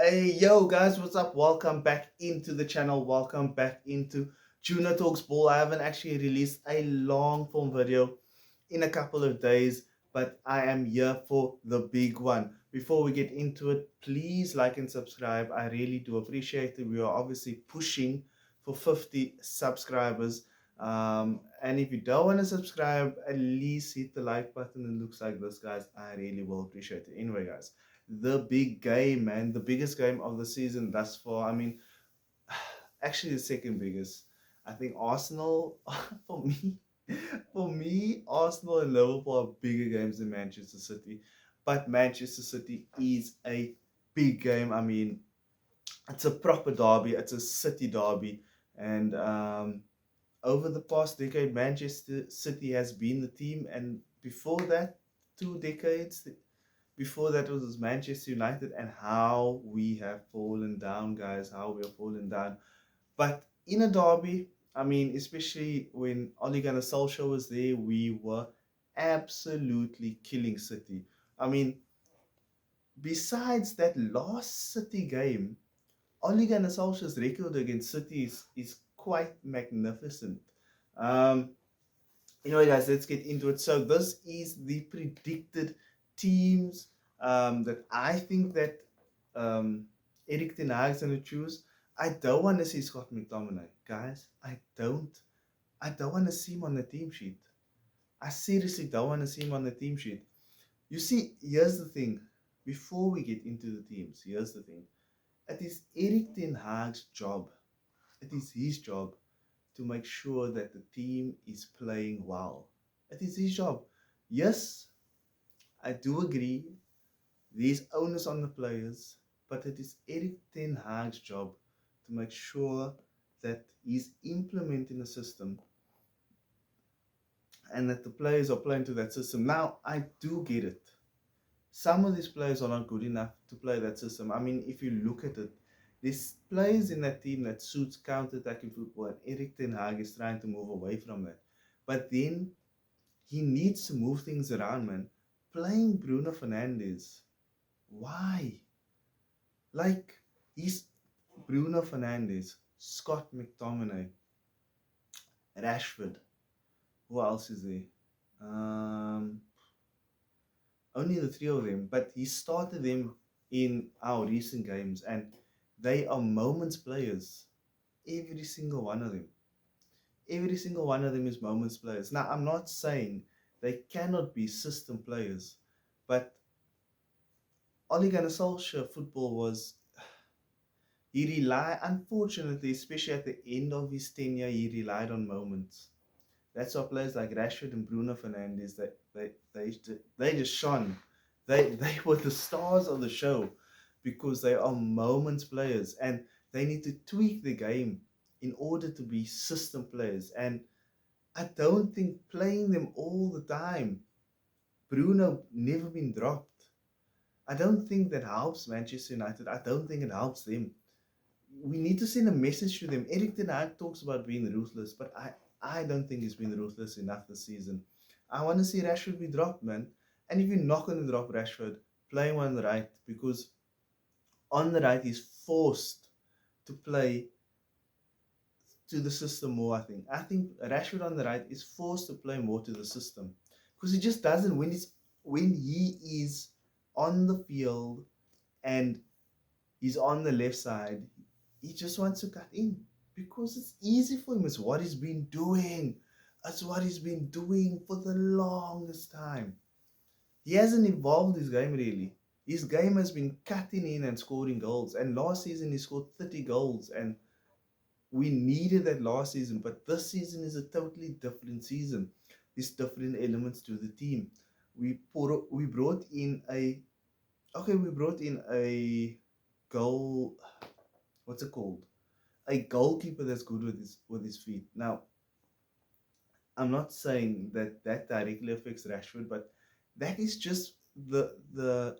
Hey, yo, guys, what's up? Welcome back into the channel. Welcome back into Juno Talks Ball. I haven't actually released a long form video in a couple of days, but I am here for the big one. Before we get into it, please like and subscribe. I really do appreciate it. We are obviously pushing for 50 subscribers. And if you don't want to subscribe, at least hit the like button. It looks like this, guys. I really will appreciate it. Anyway, guys, the big game, man, the biggest game of the season thus far. I mean, actually, the second biggest. I think Arsenal, for me, Arsenal and Liverpool are bigger games than Manchester City. But Manchester City is a big game. I mean, it's a proper derby. It's a city derby, and over the past decade, Manchester City has been the team, and before that, 2 decades before that was Manchester United, and how we have fallen down, guys, how we have fallen down. But in a derby, I mean, especially when Ole Gunnar Solskjaer was there, we were absolutely killing City. I mean, besides that last City game, Ole Gunnar Solskjaer's record against City is quite magnificent. Um, guys, let's get into it. So this is the predicted teams that I think that Eric Ten Hag's going to choose. I don't want to see Scott McTominay, guys. I don't want to see him on the team sheet. I seriously don't want to see him on the team sheet. You see, here's the thing. Before we get into the teams, here's the thing. It is Eric Ten Hag's job. It is his job to make sure that the team is playing well. It is his job. Yes, I do agree. There's onus on the players, but it is Eric Ten Hag's job to make sure that he's implementing a system and that the players are playing to that system. Now, I do get it. Some of these players are not good enough to play that system. I mean, if you look at it, there's players in that team that suits counter-attacking football, and Eric Ten Hag is trying to move away from that. But then he needs to move things around, man. Playing Bruno Fernandes, why? Like, he's Bruno Fernandes, Scott McTominay, Rashford. Who else is there? Um, Only the three of them, but he started them in our recent games, and they are moments players. Every single one of them. Every single one of them is moments players. Now, I'm not saying they cannot be system players, but Ole Gunnar Solskjaer football was, he relied, unfortunately, especially at the end of his tenure, he relied on moments. That's why players like Rashford and Bruno Fernandes, they just shone. They were the stars of the show because they are moments players, and they need to tweak the game in order to be system players. And I don't think playing them all the time, Bruno never been dropped. I don't think that helps Manchester United. I don't think it helps them. We need to send a message to them. Eric Ten Hag talks about being ruthless, but I don't think he's been ruthless enough this season. I want to see Rashford be dropped, man. And if you're not going to drop Rashford, play him on the right, because on the right he's forced to play to the system more. I think Rashford on the right is forced to play more to the system because he just doesn't when he is on the field and he's on the left side. He just wants to cut in because it's easy for him. It's what he's been doing. That's what he's been doing for the longest time. He hasn't evolved his game really. His game has been cutting in and scoring goals. And last season he scored 30 goals. And we needed that last season. But this season is a totally different season. There's different elements to the team. We brought in a goal. What's it called? A goalkeeper that's good with his feet. Now, I'm not saying that that directly affects Rashford, but that is just the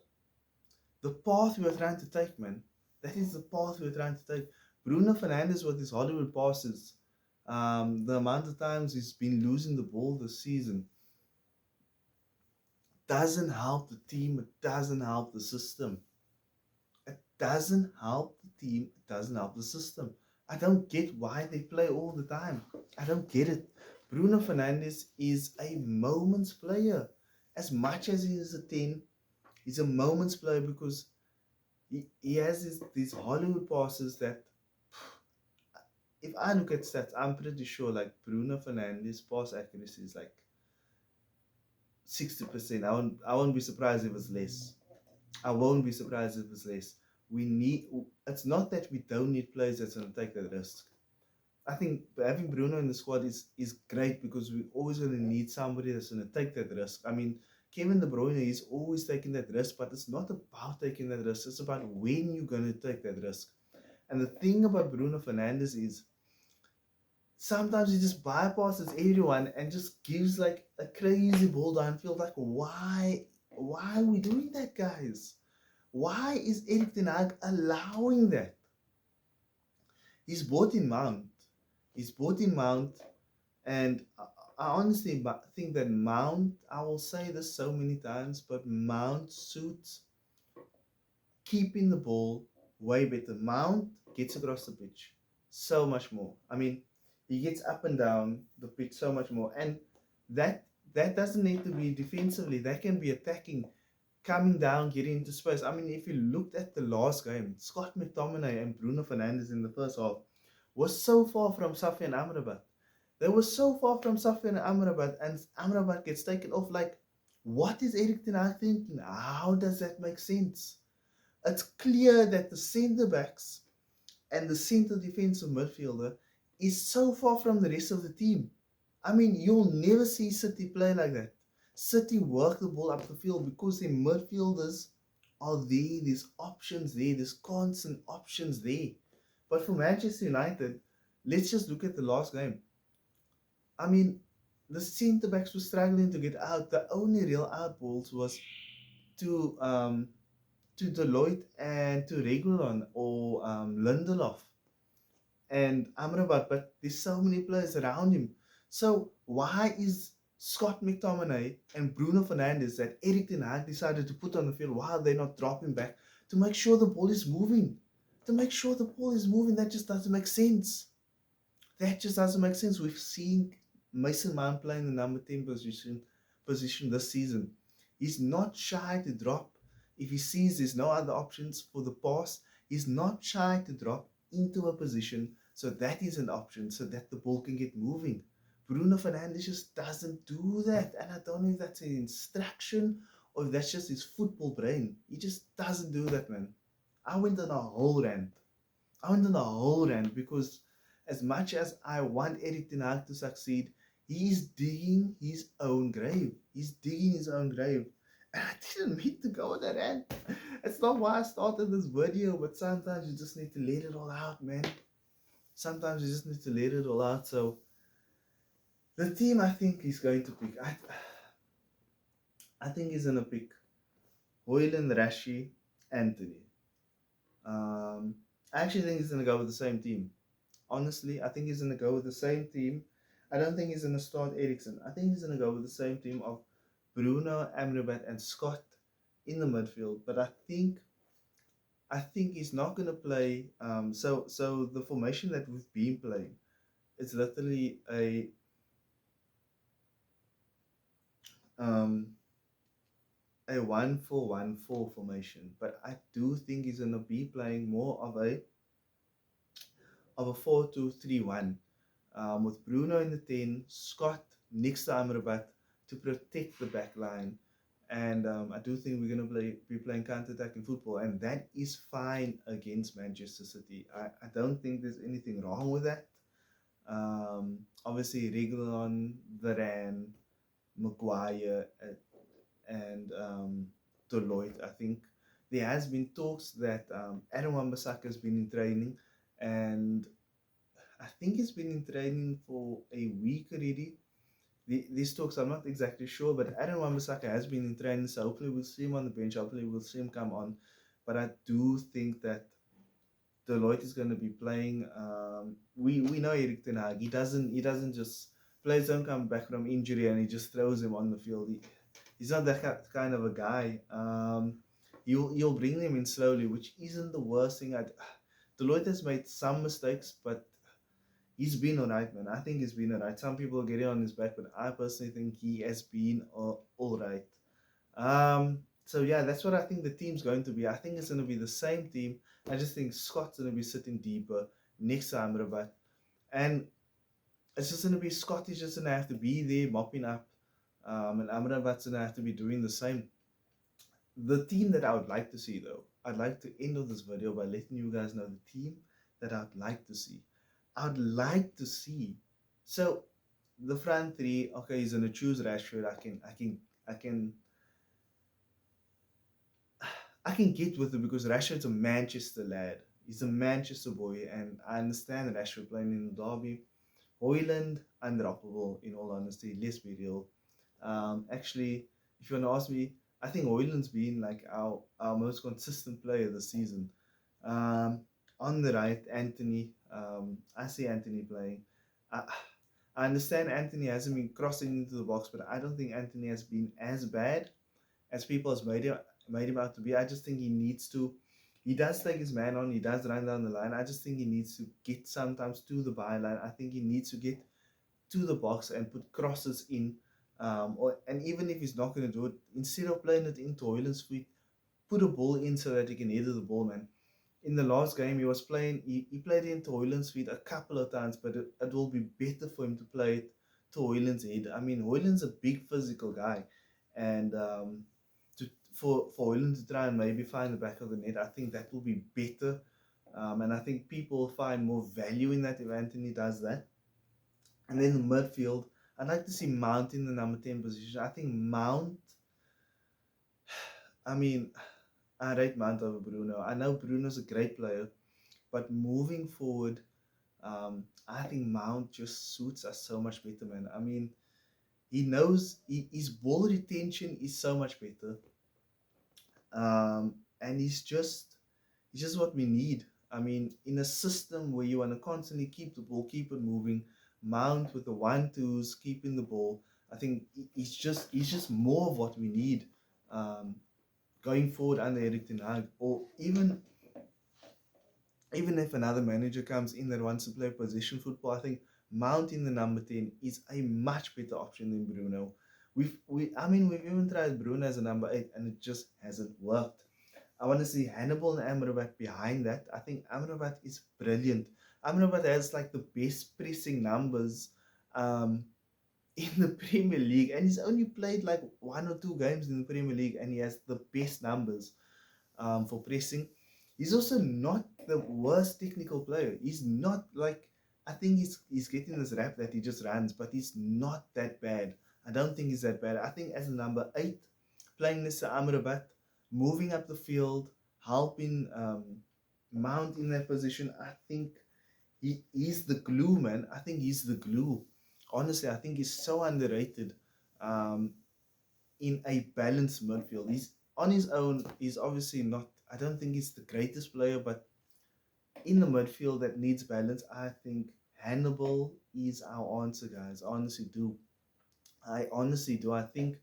path we're trying to take, man. That is the path we're trying to take. Bruno Fernandes with his Hollywood passes, the amount of times he's been losing the ball this season doesn't help the team. It doesn't help the system. It doesn't help the team, it doesn't help the system. I don't get why they play all the time. I don't get it. Bruno Fernandes is a moments player. As much as he is a 10, he's a moments player because he has these Hollywood passes that, if I look at stats, I'm pretty sure like Bruno Fernandes' pass accuracy is like 60%. I won't be surprised if it's less. I won't be surprised if it's less. We need. It's not that we don't need players that's going to take that risk. I think having Bruno in the squad is great because we're always going to need somebody that's going to take that risk. I mean, Kevin De Bruyne is always taking that risk, but it's not about taking that risk. It's about when you're going to take that risk. And the thing about Bruno Fernandes is sometimes he just bypasses everyone and just gives like a crazy ball downfield. Like, why are we doing that, guys? Why is Erik ten Hag allowing that? He's bought in Mount. He's bought in Mount, and I honestly think that Mount, I will say this so many times, but Mount suits keeping the ball way better. Mount gets across the pitch so much more. I mean, he gets up and down the pitch so much more, and that that doesn't need to be defensively. That can be attacking, coming down, getting into space. I mean, if you looked at the last game, Scott McTominay and Bruno Fernandes in the first half was so far from Safi and Amrabat. They were so far from Safi and Amrabat, and Amrabat gets taken off. Like, what is Erik ten Hag thinking? How does that make sense? It's clear that the centre backs and the centre defensive midfielder is so far from the rest of the team. I mean, you'll never see City play like that. City work the ball up the field because their midfielders are there. There's options there. There's constant options there. But for Manchester United, let's just look at the last game. I mean, the centre backs were struggling to get out. The only real out balls was to Deloitte and to Regulon or Lindelof and Amrabat, but there's so many players around him. So why is Scott McTominay and Bruno Fernandes that Erik ten Hag decided to put on the field? Why are they not dropping back to make sure the ball is moving? To make sure the ball is moving, that just doesn't make sense. That just doesn't make sense. We've seen Mason Mount playing the number 10 position this season. He's not shy to drop. If he sees there's no other options for the pass, he's not shy to drop into a position so that is an option so that the ball can get moving. Bruno Fernandes just doesn't do that. And I don't know if that's an instruction or if that's just his football brain. He just doesn't do that, man. I went on a whole rant. Because as much as I want Erik ten Hag to succeed, he's digging his own grave. He's digging his own grave. And I didn't mean to go on that rant. It's not why I started this video, but sometimes you just need to let it all out, man. Sometimes you just need to let it all out. So the team I think he's going to pick, I think he's going to pick Hoyland, Rashi, Anthony. I actually think he's going to go with the same team. Honestly, I think he's going to go with the same team. I don't think he's going to start Eriksen. I think he's going to go with the same team of Bruno, Amrabat, and Scott in the midfield. But I think he's not going to play. So the formation that we've been playing, it's literally a 1-4-1-4 formation. But I do think he's going to be playing more of a 4-2-3-1, with Bruno in the 10, Scott next to Amrabat to protect the back line. And I do think we're going to be playing counter-attacking football, and that is fine against Manchester City. I don't think there's anything wrong with that. Obviously, Reguilon, Varane, Maguire, and Deloitte. I think there has been talks that Adam Wan-Bissaka has been in training, and I think he's been in training for a week already. These talks, I'm not exactly sure, but Adam Wan-Bissaka has been in training, so hopefully we'll see him on the bench. Hopefully we'll see him come on. But I do think that Deloitte is going to be playing. We know Erik ten Hag. He doesn't just players don't come back from injury and he just throws him on the field. He's not that kind of a guy. You'll bring them in slowly, which isn't the worst thing. Deloitte has made some mistakes, but he's been alright, man. I think he's been alright. Some people are getting on his back, but I personally think he has been alright. So yeah, that's what I think the team's going to be. I think it's going to be the same team. I just think Scott's going to be sitting deeper next to Amrabat, and it's just going to be Scott is just going to have to be there mopping up, and Amrabat's going to have to be doing the same. The team that I would like to see, though, I'd like to end of this video by letting you guys know the team that I'd like to see. I'd like to see. So the front three, okay, he's gonna choose Rashford. I can, I can get with it because Rashford's a Manchester lad. He's a Manchester boy, and I understand Rashford playing in the derby. Hoyland, undroppable. In all honesty, let's be real. Actually, if you want to ask me, I think Hoyland's been like our most consistent player this season. Um, on the right, Anthony. I see Anthony playing. I, I understand Anthony hasn't been crossing into the box, but I don't think Anthony has been as bad as people has made him out to be. I just think he needs to. He does take his man on. He does run down the line. I just think he needs to get sometimes to the byline. I think he needs to get to the box and put crosses in. And even if he's not going to do it, instead of playing it into Hoyland's feet, put a ball in so that he can header the ball, man. In the last game, he was playing. He played into Hoyland's feet a couple of times, but it will be better for him to play it to Hoyland's head. I mean, Hoyland's a big physical guy, and for Hoyland to try and maybe find the back of the net, I think that will be better. And I think people will find more value in that if Anthony does that. And then the midfield, I'd like to see Mount in the number 10 position. I think Mount, I mean, I rate Mount over Bruno. I know Bruno's a great player, but moving forward, I think Mount just suits us so much better, man. I mean, he knows his ball retention is so much better, and he's just what we need. I mean, in a system where you want to constantly keep the ball, keep it moving, Mount with the 1-2s, keeping the ball. I think he's just more of what we need. Um, Going forward under Eric Ten Hag, or even if another manager comes in that wants to play position football, I think Mount in the number 10 is a much better option than Bruno. We've even tried Bruno as a number 8 and it just hasn't worked. I want to see Hannibal and Amrabat behind that. I think Amrabat is brilliant. Amrabat has like the best pressing numbers um, in the Premier League, and he's only played like 1 or 2 games in the Premier League, and he has the best numbers for pressing. He's also not the worst technical player. He's not like, I think he's getting this rap that he just runs, but he's not that bad. I don't think he's that bad. I think as a number 8, playing next to Amrabat, moving up the field, helping Mount in that position, I think he's the glue, man. I think he's the glue. Honestly, I think he's so underrated um, in a balanced midfield. He's on his own. He's obviously not. I don't think he's the greatest player, but in the midfield that needs balance, I think Hannibal is our answer, guys. I honestly do. I honestly do. I think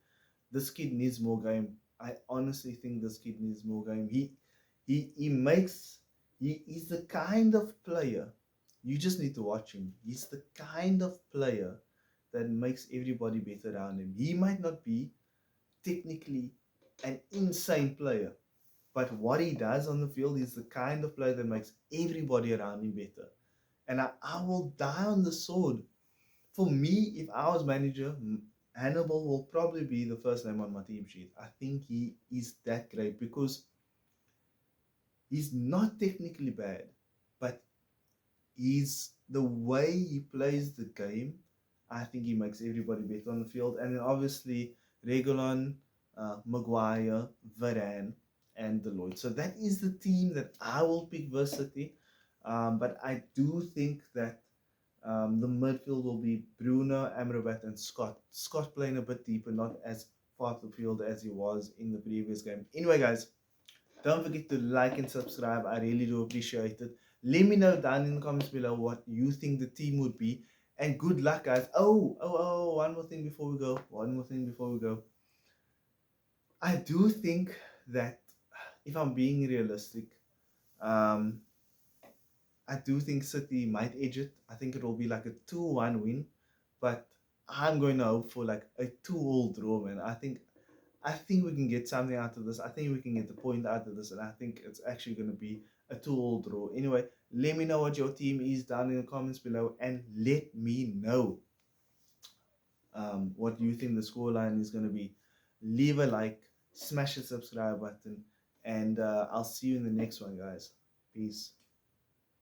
this kid needs more game. I honestly think this kid needs more game. He makes he's the kind of player you just need to watch him. He's the kind of player that makes everybody better around him. He might not be technically an insane player, but what he does on the field is the kind of player that makes everybody around him better. And I will die on the sword. For me, if I was manager, Hannibal will probably be the first name on my team sheet. I think he is that great because he's not technically bad, but he's the way he plays the game. I think he makes everybody better on the field. And then obviously Regulon, Maguire, Varane, and Deloitte. So that is the team that I will pick versus City. But I do think that the midfield will be Bruno, Amrabat, and Scott. Scott playing a bit deeper, not as far up the field as he was in the previous game. Anyway, guys, don't forget to like and subscribe. I really do appreciate it. Let me know down in the comments below what you think the team would be. And good luck, guys. One more thing before we go. I do think that if I'm being realistic, um, I do think City might edge it. I think it will be like a 2-1 win, but I'm going to hope for like a 2-all draw, man. I think we can get something out of this. I think we can get the point out of this, and I think it's actually going to be a 2-all draw. Anyway, let me know what your team is down in the comments below, and let me know what you think the scoreline is going to be. Leave a like, smash the subscribe button, and I'll see you in the next one, guys. Peace.